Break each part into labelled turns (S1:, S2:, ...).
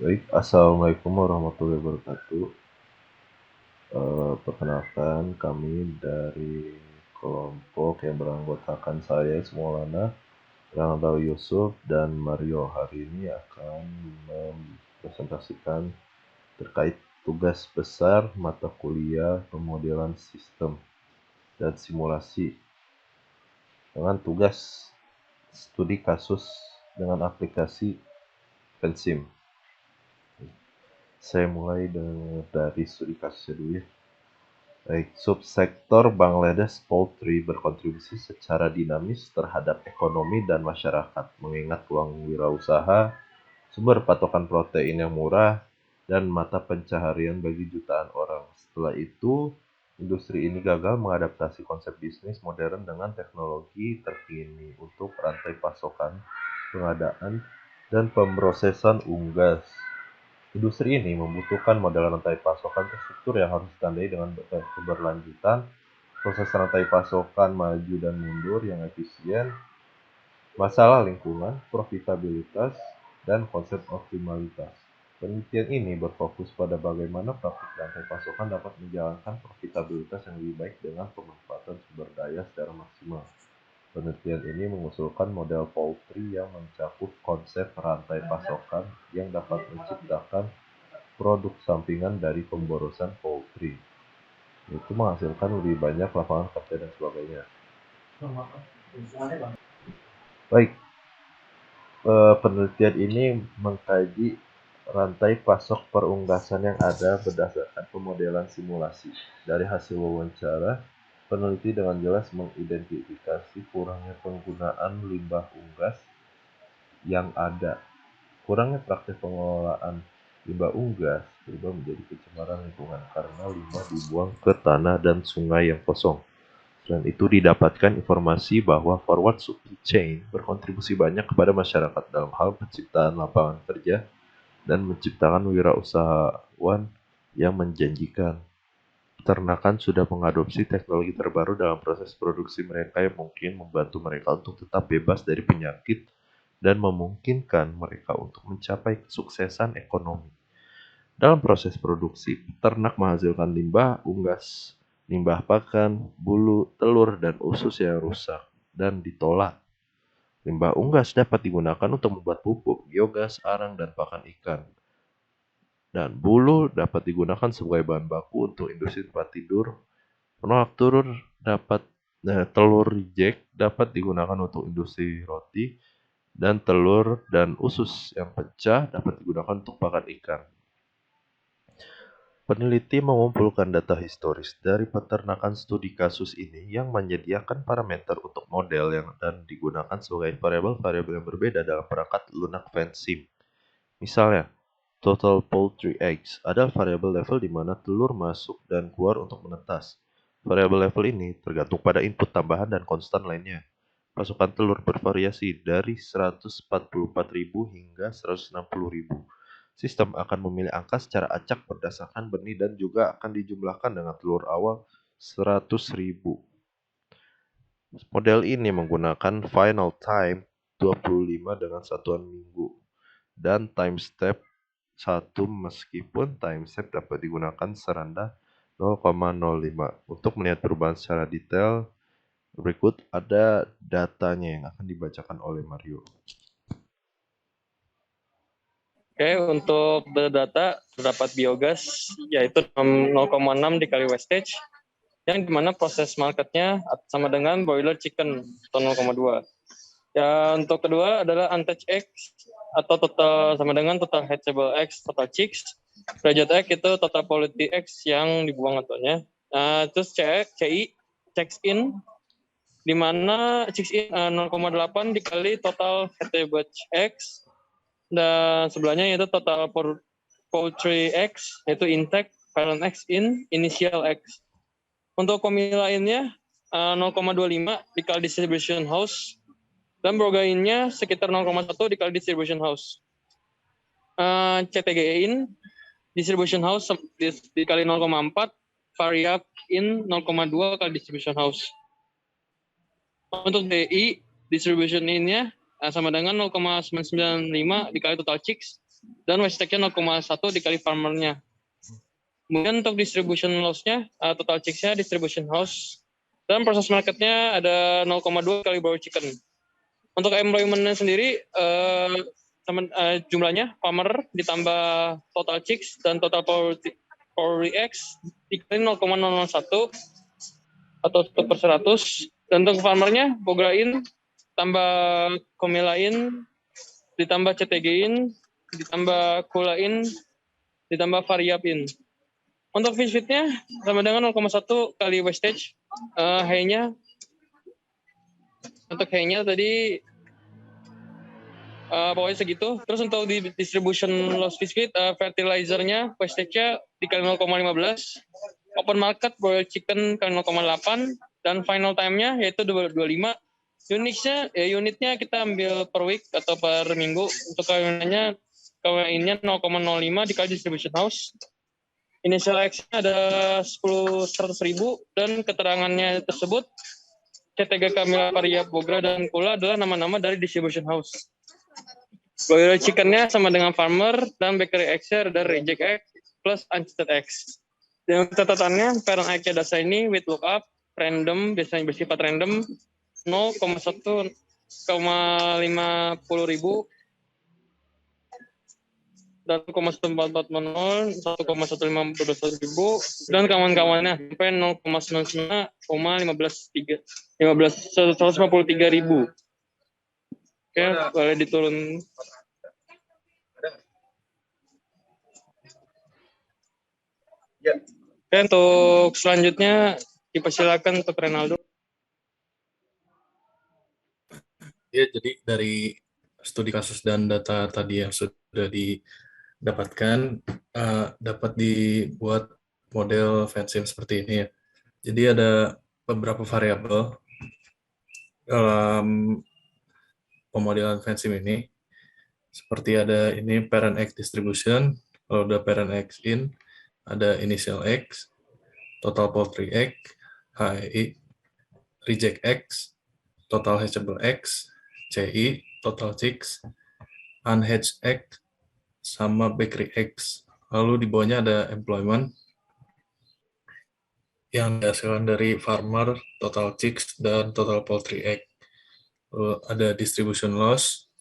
S1: Baik, assalamualaikum warahmatullahi wabarakatuh. Perkenalkan, kami dari kelompok yang beranggotakan saya Ismaulana, Rangdau Yusuf, dan Mario. Hari ini akan mempresentasikan terkait tugas besar mata kuliah pemodelan sistem dan simulasi dengan tugas studi kasus dengan aplikasi Pensim. Saya mulai dari studi kasusnya dulu ya. Baik, subsektor Bangladesh Poultry berkontribusi secara dinamis terhadap ekonomi dan masyarakat, mengingat peluang wirausaha, sumber patokan protein yang murah, dan mata pencaharian bagi jutaan orang. Setelah itu, industri ini gagal mengadaptasi konsep bisnis modern dengan teknologi terkini untuk rantai pasokan, pengadaan, dan pemrosesan unggas. Industri ini membutuhkan model rantai pasokan terstruktur yang harus ditandai dengan keberlanjutan, proses rantai pasokan maju dan mundur yang efisien, masalah lingkungan, profitabilitas, dan konsep optimalitas. Penelitian ini berfokus pada bagaimana praktik rantai pasokan dapat menjalankan profitabilitas yang lebih baik dengan pemanfaatan sumber daya secara maksimal. Penelitian ini mengusulkan model poultry yang mencakup konsep rantai pasokan yang dapat menciptakan produk sampingan dari pemborosan poultry, itu menghasilkan lebih banyak lapangan kerja dan sebagainya. Baik, penelitian ini mengkaji rantai pasok perunggasan yang ada berdasarkan pemodelan simulasi. Dari hasil wawancara, peneliti dengan jelas mengidentifikasi kurangnya penggunaan limbah unggas yang ada. Kurangnya praktik pengelolaan limbah unggas berubah menjadi pencemaran lingkungan karena limbah dibuang ke tanah dan sungai yang kosong. Selain itu didapatkan informasi bahwa forward supply chain berkontribusi banyak kepada masyarakat dalam hal penciptaan lapangan kerja dan menciptakan wirausahawan yang menjanjikan. Peternakan sudah mengadopsi teknologi terbaru dalam proses produksi mereka yang mungkin membantu mereka untuk tetap bebas dari penyakit dan memungkinkan mereka untuk mencapai kesuksesan ekonomi. Dalam proses produksi, peternak menghasilkan limbah unggas, limbah pakan, bulu, telur, dan usus yang rusak dan ditolak. Limbah unggas dapat digunakan untuk membuat pupuk, biogas, arang, dan pakan ikan. Dan bulu dapat digunakan sebagai bahan baku untuk industri tempat tidur. Penolak telur reject dapat digunakan untuk industri roti, dan telur dan usus yang pecah dapat digunakan untuk pakan ikan. Peneliti mengumpulkan data historis dari peternakan studi kasus ini yang menyediakan parameter untuk model dan digunakan sebagai variabel-variabel yang berbeda dalam perangkat lunak Vensim. Misalnya, total poultry eggs adalah variabel level di mana telur masuk dan keluar untuk menetas. Variabel level ini tergantung pada input tambahan dan konstan lainnya. Pasokan telur bervariasi dari 144.000 hingga 160.000. Sistem akan memilih angka secara acak berdasarkan benih dan juga akan dijumlahkan dengan telur awal 100.000. Model ini menggunakan final time 25 dengan satuan minggu dan time step 1 meskipun time step dapat digunakan serendah 0,05. Untuk melihat perubahan secara detail, berikut ada datanya yang akan dibacakan oleh Mario.
S2: Oke, untuk data terdapat biogas yaitu 0,6 dikali wastage, yang dimana proses marketnya sama dengan broiler chicken atau 0,2. Ya, untuk kedua adalah untouched eggs atau total sama dengan total hatchable eggs, total chicks. Reject egg itu total quality eggs yang dibuang ataunya. Terus CI, checks in, di mana checks in 0,8 dikali total hatchable eggs, dan sebelahnya yaitu total poultry eggs, yaitu intake, parent eggs in, initial eggs. Untuk komil lainnya 0,25 dikali distribution house, dan brogainnya sekitar 0,1 dikali distribution house. CTG in, distribution house dikali 0,4, variak in 0,2 kali distribution house. Untuk DI, distribution in-nya sama dengan 0,995 dikali total chicks, dan wastage-nya 0,1 dikali farmernya. Kemudian untuk distribution loss-nya, total chicks-nya distribution house, dan proses market-nya ada 0,2 kali broiler chicken. Untuk employment-nya sendiri, jumlahnya farmer ditambah total chicks dan total poultry eggs dikali 0,001 atau 1/100. Dan untuk farmernya, bograin tambah komilain ditambah CTG-in ditambah kulain ditambah variapin. Untuk fish feed-nya sama dengan 0,1 kali wastage. Hay-nya, untuk hay-nya tadi pokoknya segitu. Terus untuk di distribution loss fish feed, fertilizer-nya wastage-nya dikali 0,15, open market broiler chicken kali 0,8, dan final time-nya yaitu 25. Unitnya kita ambil per week atau per minggu. Untuk KWIN-nya 0,05 dikali distribution house. Initial X-nya ada 100.000 dan keterangannya tersebut CTG Camilla Varia Bogra dan Kula adalah nama-nama dari distribution house. Broiler chicken-nya sama dengan farmer dan bakery egg-nya ada reject egg plus untreated eggs. Dan catatannya parent egg-nya dasar ini with lookup random, biasanya bersifat random 0,1,50 ribu dan 1,1440, 1,1521 ribu, dan kawan-kawannya sampai 153 ribu. Oke, boleh diturun. Oke, untuk selanjutnya dipersilakan untuk Renaldo.
S3: Ya, jadi dari studi kasus dan data tadi yang sudah didapatkan, dapat dibuat model fansim seperti ini ya. Jadi ada beberapa variabel dalam pemodelan fansim ini. Seperti ada ini parent X distribution, kalau udah parent X in, ada initial X, total poultry egg, HEI, reject X, total hatchable X, CI, total chicks, unhatched egg, sama bakery eggs. Lalu di bawahnya ada employment yang dihasilkan dari farmer, total chicks, dan total poultry egg. Lalu ada distribution loss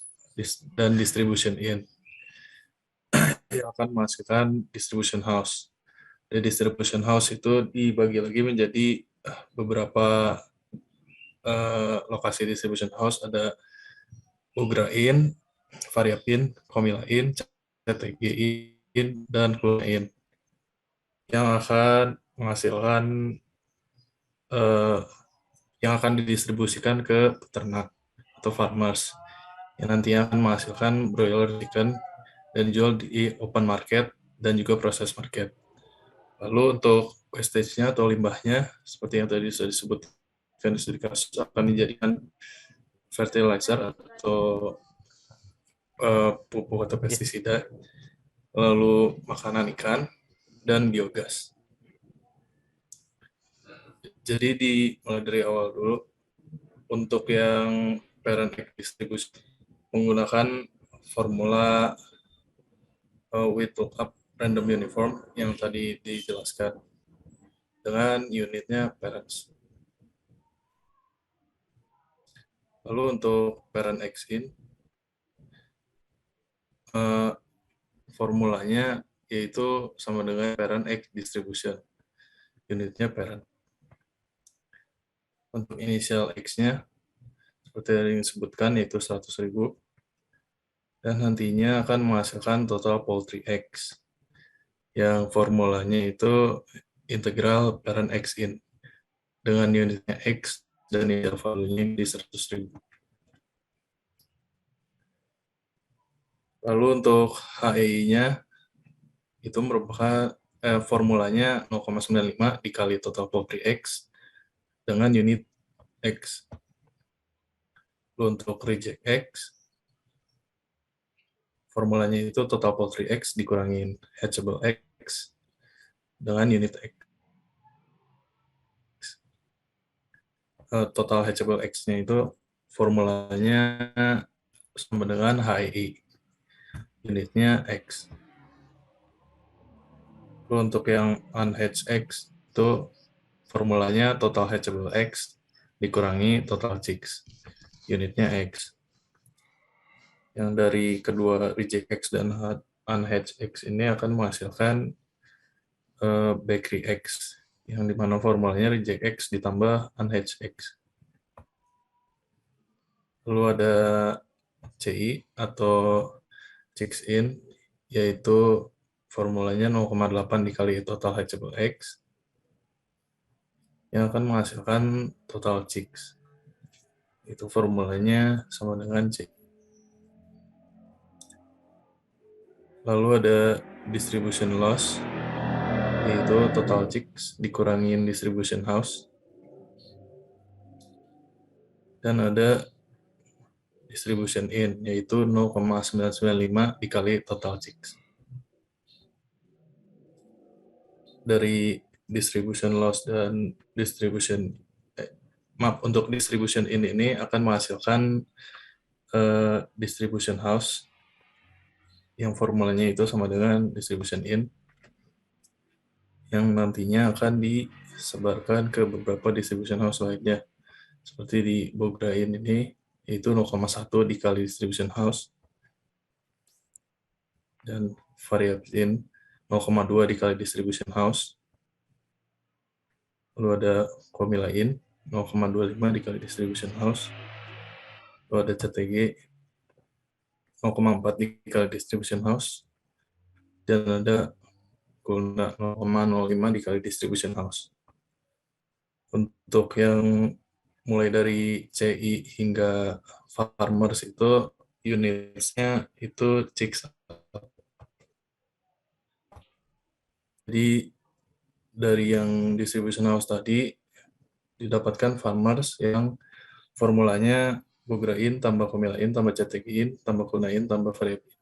S3: dan distribution in yang akan menghasilkan distribution house. Di distribution house itu dibagi lagi menjadi beberapa lokasi distribution house, ada Ugra-in, Variapin, Komila-in, CTG-in, dan Kula-in yang akan menghasilkan yang akan didistribusikan ke peternak atau farmers yang nantinya akan menghasilkan broiler chicken dan dijual di open market dan juga proses market. Lalu untuk wastage-nya atau limbahnya, seperti yang tadi sudah disebutkan di studi kasus, akan dijadikan fertilizer atau pupuk atau pestisida, lalu makanan ikan, dan biogas. Jadi mulai dari awal dulu, untuk yang parent egg distribution menggunakan formula with lookup random uniform yang tadi dijelaskan dengan unitnya parents. Lalu untuk parent X in, formulanya yaitu sama dengan parent X distribution, unitnya parent. Untuk initial X-nya, seperti yang disebutkan, yaitu 100.000, dan nantinya akan menghasilkan total poultry eggs, yang formulanya itu integral parent X in, dengan unitnya X dan initial value-nya di 100.000. Lalu untuk HEI-nya, itu merupakan formulanya 0,95 dikali total poultry eggs dengan unit X. Lalu untuk reject X, formulanya itu total poultry X dikurangin hatchable X dengan unit X. Total hatchable X-nya itu formulanya sama dengan HEI. unitnya X. Lalu untuk yang unhedged X itu formulanya total hedgeable X dikurangi total chicks, unitnya X. Yang dari kedua reject X dan unhedged X ini akan menghasilkan bakery X, yang dimana formulanya reject X ditambah unhedged X. Lalu ada CI atau chicks in, yaitu formulanya 0,8 dikali total hedgeable X, yang akan menghasilkan total chicks. Itu formulanya sama dengan C. Lalu ada distribution loss, yaitu total chicks dikurangin distribution house. Dan ada distribution in, yaitu 0,995 dikali total chicks. Dari distribution loss dan untuk distribution in ini akan menghasilkan distribution house, yang formulanya itu sama dengan distribution in, yang nantinya akan disebarkan ke beberapa distribution house lainnya. Seperti di Bograin ini, yaitu 0,1 dikali distribution house, dan variabin 0,2 dikali distribution house. Lalu ada Komilain 0,25 dikali distribution house. Lalu ada CTG 0,4 dikali distribution house. Dan ada Gulna 0,05 dikali distribution house. Untuk yang mulai dari CI hingga farmers itu unitsnya itu chicks. Jadi dari yang distribution house tadi didapatkan farmers yang formulanya Bograin tambah Komilain tambah CTGin tambah Kunain tambah variabin.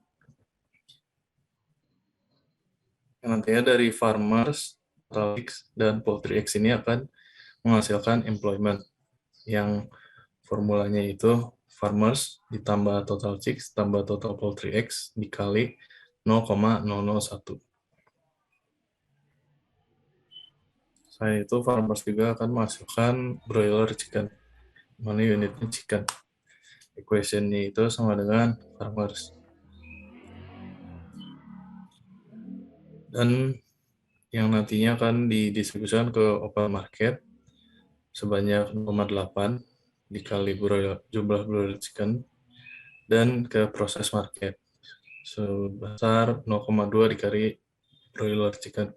S3: Yang nantinya dari farmers, total X, dan poultry X ini akan menghasilkan employment, yang formulanya itu farmers ditambah total chicks tambah total poultry X dikali 0,001. Selain itu, farmers juga akan menghasilkan broiler chicken, mana unitnya chicken. Equation-nya itu sama dengan farmers. Dan yang nantinya akan didistribusikan ke open market sebanyak 0,8 dikali jumlah broiler chicken, dan ke proses market sebesar 0,2 dikali broiler chicken.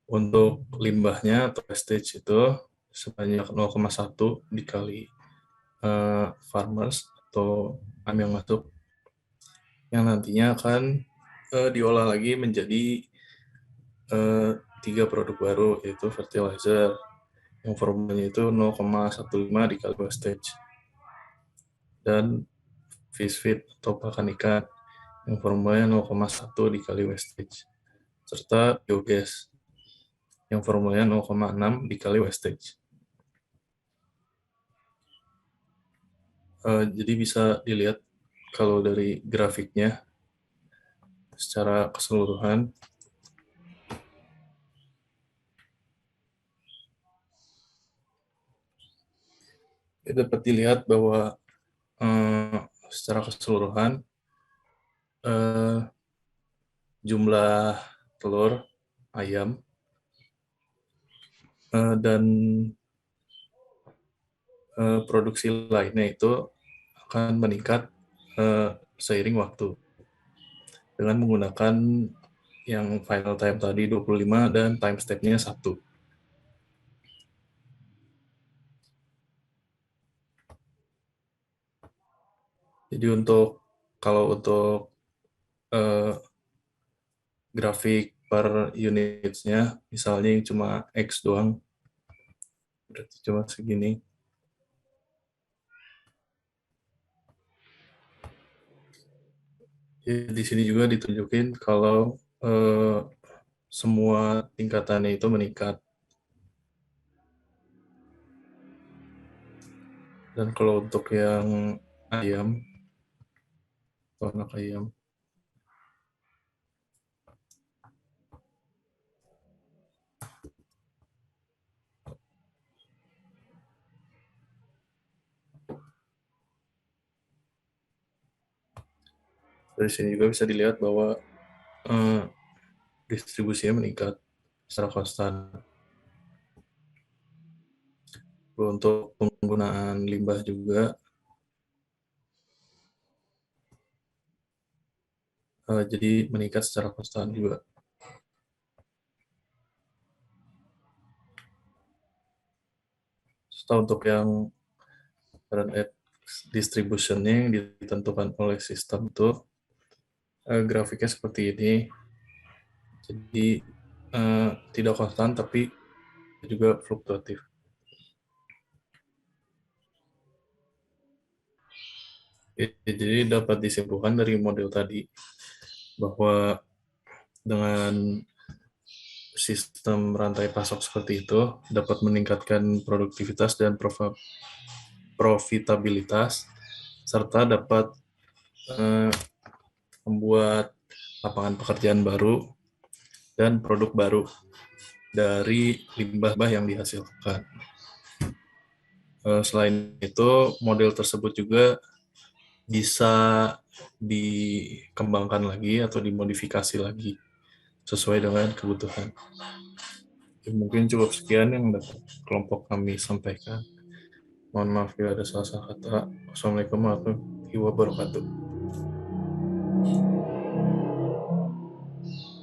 S3: Untuk limbahnya atau wastage itu sebanyak 0,1 dikali farmers atau AM yang masuk, yang nantinya akan diolah lagi menjadi 3 produk baru, yaitu fertilizer yang formulanya itu 0,15 dikali wastage, dan fish feed atau pakan ikan yang formulanya 0,1 dikali wastage, serta biogas yang formulanya 0,6 dikali wastage. Jadi bisa dilihat kalau dari grafiknya secara keseluruhan, dapat dilihat bahwa secara keseluruhan jumlah telur ayam dan produksi lainnya itu akan meningkat seiring waktu dengan menggunakan yang final time tadi 25 dan time step-nya 1. Jadi kalau untuk grafik per unitnya, misalnya yang cuma X doang, berarti cuma segini. Jadi di sini juga ditunjukin kalau semua tingkatannya itu meningkat. Dan kalau untuk yang ayam, atau anak ayam, Dari sini juga bisa dilihat bahwa distribusinya meningkat secara konstan. Untuk penggunaan limbah juga, jadi meningkat secara konstan juga. Serta untuk yang parent distribution-nya yang ditentukan oleh sistem itu, grafiknya seperti ini. Jadi tidak konstan tapi juga fluktuatif. Jadi dapat disimpulkan dari model tadi bahwa dengan sistem rantai pasok seperti itu dapat meningkatkan produktivitas dan profitabilitas serta dapat membuat lapangan pekerjaan baru dan produk baru dari limbah yang dihasilkan. Selain itu, model tersebut juga bisa dikembangkan lagi atau dimodifikasi lagi sesuai dengan kebutuhan. Mungkin cukup sekian yang dapat kelompok kami sampaikan. Mohon maaf bila ada salah-salah kata. Wassalamualaikum warahmatullahi wabarakatuh.